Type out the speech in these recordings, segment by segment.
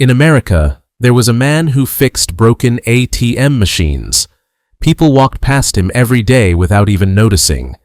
In America, there was a man who fixed broken ATM machines. People walked past him every day without even noticing.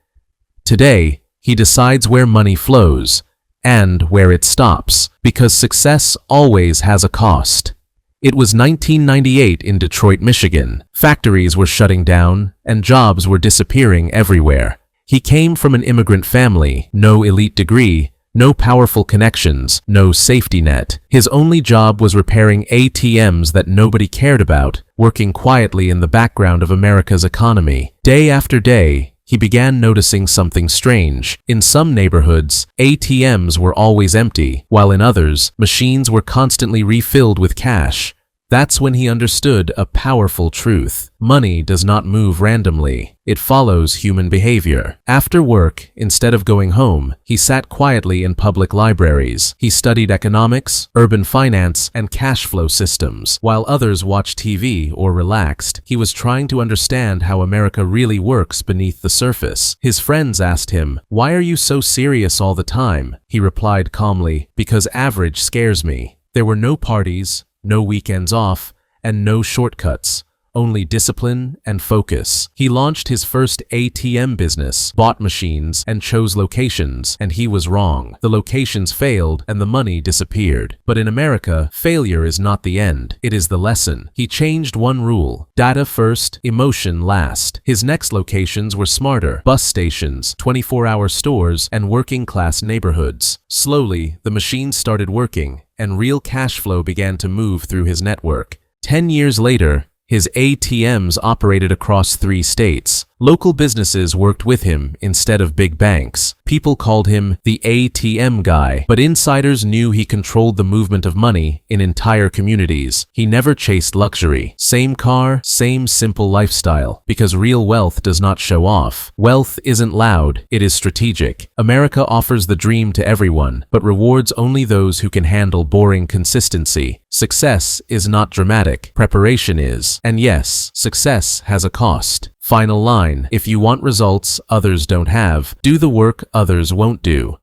Today, he decides where money flows and where it stops, because success always has a cost. It was 1998 in Detroit, Michigan. Factories were shutting down and jobs were disappearing everywhere. He came from an immigrant family, no elite degree, no powerful connections, no safety net. His only job was repairing ATMs that nobody cared about, working quietly in the background of America's economy. Day after day, he began noticing something strange. In some neighborhoods, ATMs were always empty, while in others, machines were constantly refilled with cash. That's when he understood a powerful truth. Money does not move randomly. It follows human behavior. After work, instead of going home, he sat quietly in public libraries. He studied economics, urban finance, and cash flow systems. While others watched TV or relaxed, he was trying to understand how America really works beneath the surface. His friends asked him, "Why are you so serious all the time?" He replied calmly, "Because average scares me." There were no parties, no weekends off, and no shortcuts, only discipline and focus. He launched his first ATM business, bought machines, and chose locations, and he was wrong. The locations failed and the money disappeared. But in America, failure is not the end, it is the lesson. He changed one rule: data first, emotion last. His next locations were smarter: bus stations, 24-hour stores, and working-class neighborhoods. Slowly, the machines started working, and real cash flow began to move through his network. 10 years later, his ATMs operated across 3 states. Local businesses worked with him instead of big banks. People called him the ATM guy, but insiders knew he controlled the movement of money in entire communities. He never chased luxury. Same car, same simple lifestyle, because real wealth does not show off. Wealth isn't loud, it is strategic. America offers the dream to everyone, but rewards only those who can handle boring consistency. Success is not dramatic, preparation is. And yes, success has a cost. Final line: if you want results others don't have, do the work others won't do.